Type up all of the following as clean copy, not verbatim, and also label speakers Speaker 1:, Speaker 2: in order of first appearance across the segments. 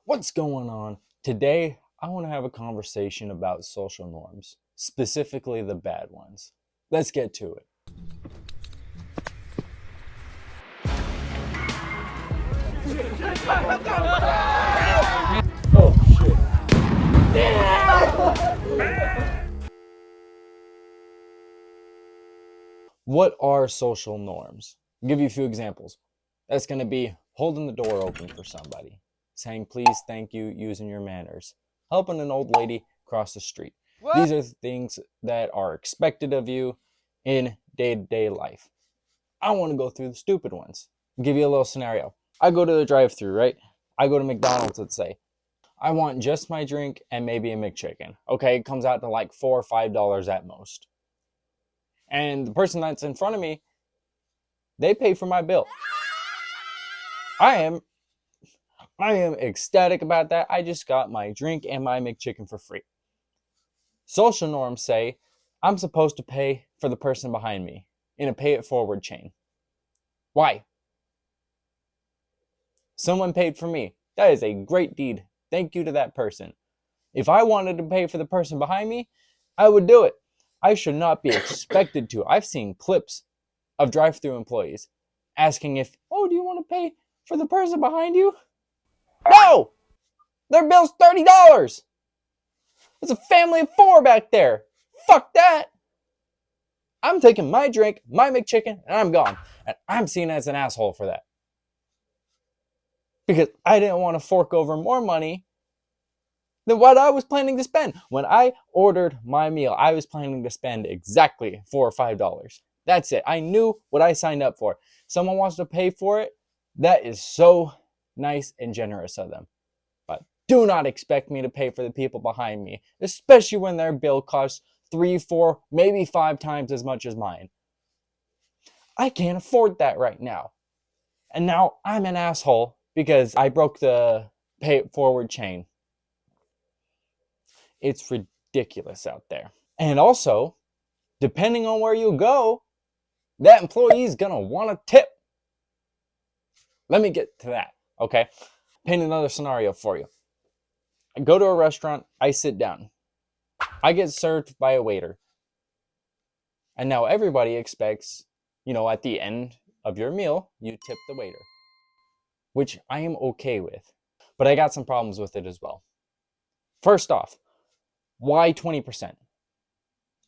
Speaker 1: What's going on? Today, I want to have a conversation about social norms, specifically the bad ones. Let's get to it. Oh, shit. What are social norms? I'll give you a few examples. That's going to be holding the door open for somebody, saying please, thank you, using your manners, helping an old lady cross the street. These are things that are expected of you in day-to-day life. I want to go through the stupid ones. I'll give you a little scenario. I go to the drive-thru, right? I go to McDonald's, let's say. I want just my drink and maybe a McChicken. Okay, it comes out to like $4 or $5 at most. And the person that's in front of me, they pay for my bill. I am ecstatic about that. I just got my drink and my McChicken for free. Social norms say I'm supposed to pay for the person behind me in a pay it forward chain. Why? Someone paid for me. That is a great deed. Thank you to that person. If I wanted to pay for the person behind me, I would do it. I should not be expected to. I've seen clips of drive-thru employees asking if, oh, do you want to pay for the person behind you? No! Their bill's $30. There's a family of 4 back there. Fuck that. I'm taking my drink, my McChicken, and I'm gone. And I'm seen as an asshole for that. Because I didn't want to fork over more money than what I was planning to spend. When I ordered my meal, I was planning to spend exactly $4 or $5. That's it. I knew what I signed up for. Someone wants to pay for it. That is so nice and generous of them. But do not expect me to pay for the people behind me, especially when their bill costs 3, 4, maybe 5 times as much as mine. I can't afford that right now. And now I'm an asshole because I broke the pay it forward chain. It's ridiculous out there. And also, depending on where you go, that employee is going to want a tip. Let me get to that, okay? Paint another scenario for you. I go to a restaurant, I sit down. I get served by a waiter. And now everybody expects, at the end of your meal, you tip the waiter, which I am okay with. But I got some problems with it as well. First off, why 20%?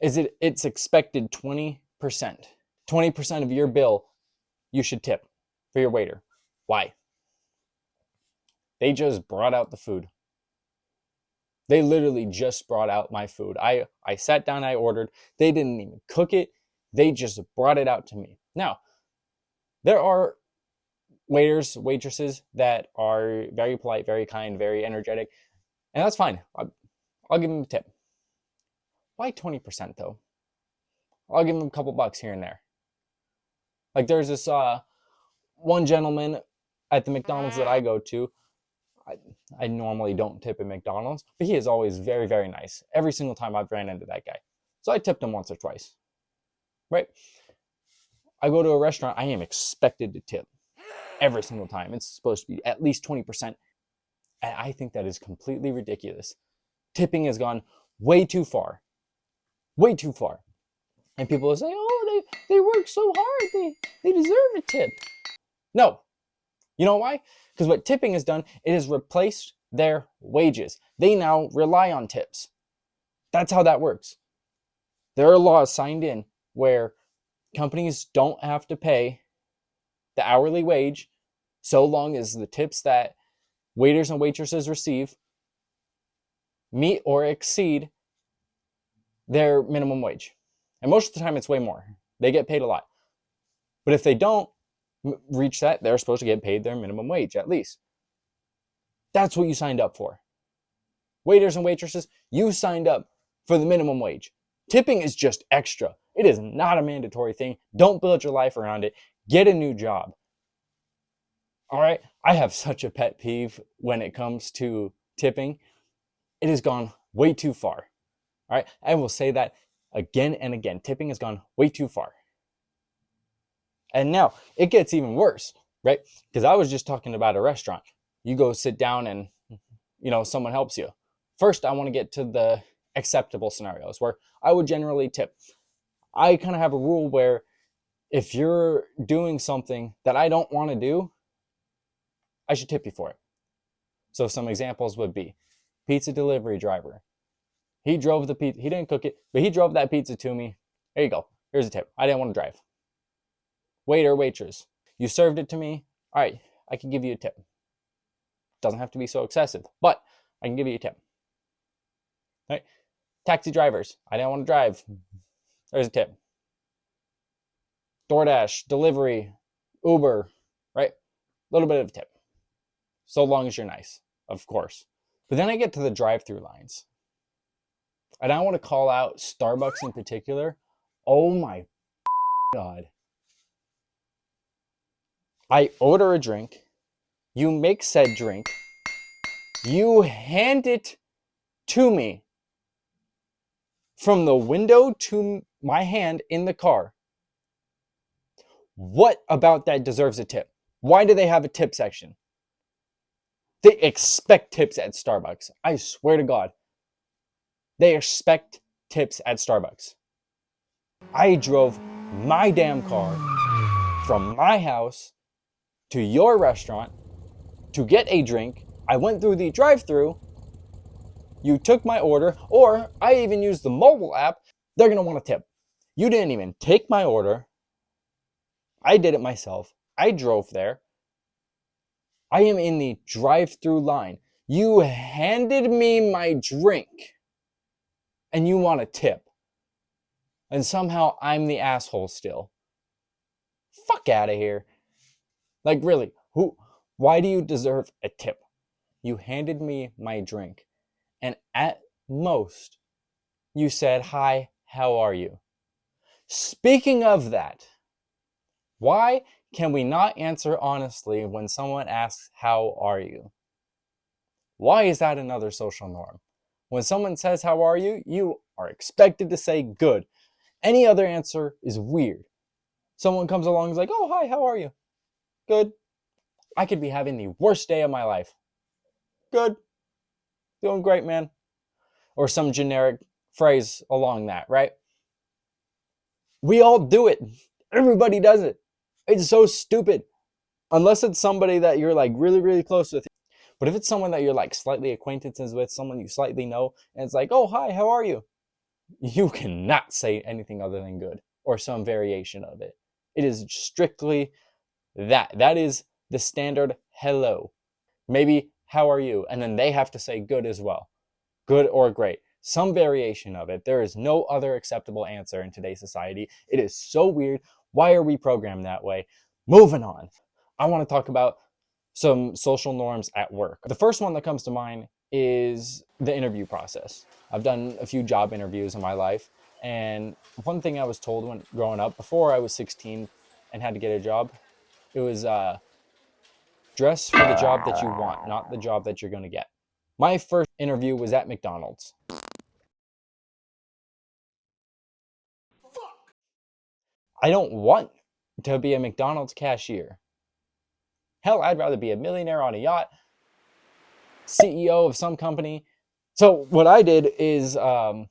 Speaker 1: It's expected 20%. 20% of your bill you should tip for your waiter. Why? They just brought out the food. They literally just brought out my food. I sat down, I ordered. They didn't even cook it. They just brought it out to me. Now, there are waiters, waitresses that are very polite, very kind, very energetic, and that's fine. I'll give them a tip. Why 20% though? I'll give them a couple bucks here and there. Like there's this one gentleman at the McDonald's that I go to. I normally don't tip at McDonald's, but he is always very, very nice. Every single time I've ran into that guy. So I tipped him once or twice. Right? I go to a restaurant, I am expected to tip every single time. It's supposed to be at least 20%. And I think that is completely ridiculous. Tipping has gone way too far. Way too far. And people will say, oh, they work so hard. They deserve a tip. No. You know why? Because what tipping has done, it has replaced their wages. They now rely on tips. That's how that works. There are laws signed in where companies don't have to pay the hourly wage so long as the tips that waiters and waitresses receive meet or exceed their minimum wage. And most of the time it's way more. They get paid a lot. But if they don't reach that, they're supposed to get paid their minimum wage at least. That's what you signed up for. Waiters and waitresses, you signed up for the minimum wage. Tipping is just extra. It is not a mandatory thing. Don't build your life around it. Get a new job. All right? I have such a pet peeve when it comes to tipping. It has gone way too far. All right? I will say that again and again. Tipping has gone way too far. And now it gets even worse, right? Because I was just talking about a restaurant. You go sit down and someone helps you. First, I want to get to the acceptable scenarios where I would generally tip. I kind of have a rule where if you're doing something that I don't want to do, I should tip you for it. So some examples would be pizza delivery driver. He drove the pizza. He didn't cook it, but he drove that pizza to me. There you go. Here's a tip. I didn't want to drive. Waiter, waitress. You served it to me. All right, I can give you a tip. Doesn't have to be so excessive, but I can give you a tip. All right. Taxi drivers. I didn't want to drive. There's a tip. DoorDash, delivery, Uber, right? A little bit of a tip. So long as you're nice, of course. But then I get to the drive-through lines. And I want to call out Starbucks in particular. Oh my God. I order a drink. You make said drink. You hand it to me from the window to my hand in the car. What about that deserves a tip? Why do they have a tip section? They expect tips at Starbucks. I swear to God. They expect tips at Starbucks. I drove my damn car from my house to your restaurant to get a drink. I went through the drive-thru. You took my order, or I even used the mobile app. They're going to want a tip. You didn't even take my order. I did it myself. I drove there. I am in the drive-thru line. You handed me my drink and you want a tip. And somehow I'm the asshole still. Fuck out of here. Like really, why do you deserve a tip? You handed me my drink and at most you said, "Hi, how are you?" Speaking of that, why can we not answer honestly when someone asks, "How are you?" Why is that another social norm? When someone says, "How are you?" you are expected to say good. Any other answer is weird. Someone comes along and is like, "Oh, hi, how are you?" Good. I could be having the worst day of my life. Good. Doing great, man. Or some generic phrase along that, right? We all do it. Everybody does it. It's so stupid. Unless it's somebody that you're like really, really close with. But if it's someone that you're like slightly acquaintances with, someone you slightly know, and it's like, "Oh, hi, how are you?" You cannot say anything other than good or some variation of it. It is strictly that. That is the standard hello. Maybe, "How are you?" And then they have to say good as well. Good or great. Some variation of it. There is no other acceptable answer in today's society. It is so weird. Why are we programmed that way? Moving on. I want to talk about some social norms at work. The first one that comes to mind is the interview process. I've done a few job interviews in my life, and one thing I was told when growing up, before I was 16 and had to get a job, it was dress for the job that you want, not the job that you're going to get. My first interview was at McDonald's. I don't want to be a McDonald's cashier. Hell, I'd rather be a millionaire on a yacht, CEO of some company. So what I did is I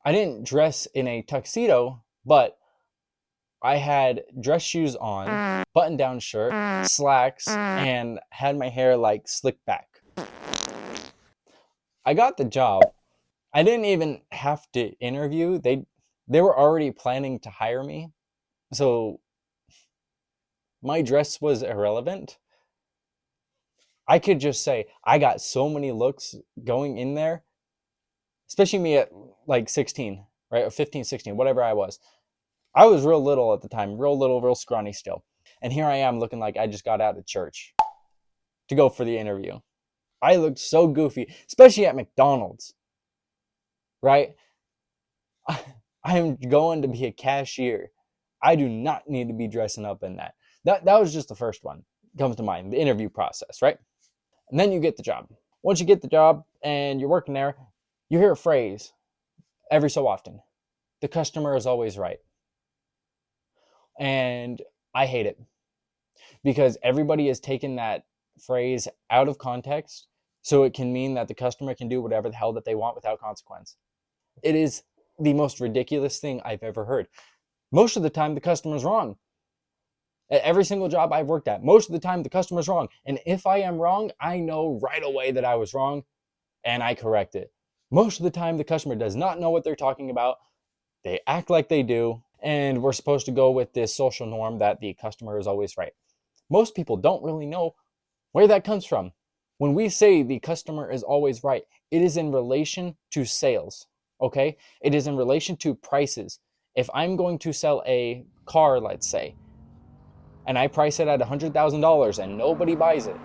Speaker 1: didn't dress in a tuxedo, but I had dress shoes on, button-down shirt, slacks, and had my hair like slicked back. I got the job. I didn't even have to interview. They were already planning to hire me. So my dress was irrelevant. I could just say I got so many looks going in there, especially me at like 16, right? Or 15, 16, whatever I was. I was real little at the time, real little, real scrawny still. And here I am looking like I just got out of church to go for the interview. I looked so goofy, especially at McDonald's, right? I am going to be a cashier. I do not need to be dressing up in that. That was just the first one. Comes to mind, the interview process, right? And then you get the job. Once you get the job and you're working there, you hear a phrase every so often. The customer is always right. And I hate it because everybody has taken that phrase out of context, so it can mean that the customer can do whatever the hell that they want without consequence. It is the most ridiculous thing I've ever heard. Most of the time, the customer's wrong. At every single job I've worked at, most of the time, the customer's wrong. And if I am wrong, I know right away that I was wrong and I correct it. Most of the time, the customer does not know what they're talking about. They act like they do. And we're supposed to go with this social norm that the customer is always right. Most people don't really know where that comes from. When we say the customer is always right, it is in relation to sales, okay? It is in relation to prices. If I'm going to sell a car, let's say, and I price it at $100,000 and nobody buys it,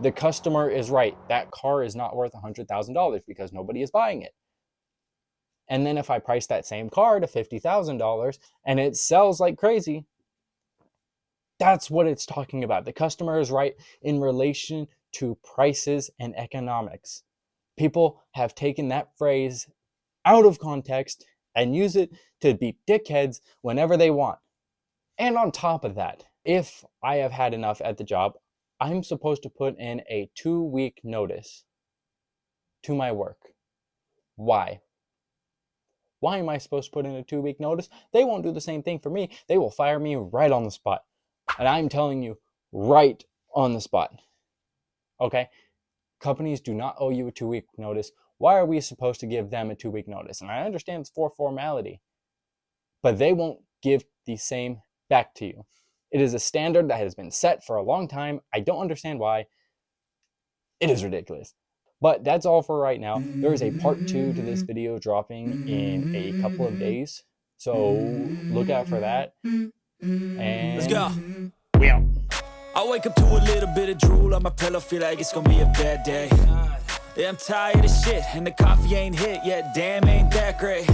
Speaker 1: the customer is right. That car is not worth $100,000 because nobody is buying it. And then if I price that same car to $50,000 and it sells like crazy, that's what it's talking about. The customer is right in relation to prices and economics. People have taken that phrase out of context and use it to be dickheads whenever they want. And on top of that, if I have had enough at the job, I'm supposed to put in a 2-week notice to my work. Why? Why am I supposed to put in a 2-week notice? They won't do the same thing for me. They will fire me right on the spot. And I'm telling you, right on the spot. Okay? Companies do not owe you a 2-week notice. Why are we supposed to give them a 2-week notice? And I understand it's for formality, but they won't give the same back to you. It is a standard that has been set for a long time. I don't understand why. It is ridiculous. But that's all for right now. There is a part 2 to this video dropping in a couple of days. So look out for that. And
Speaker 2: let's go.
Speaker 1: We out.
Speaker 2: I wake up to a little bit of drool on my pillow, feel like it's gonna be a bad day. Yeah, I'm tired of shit, and the coffee ain't hit yet, damn, ain't that great.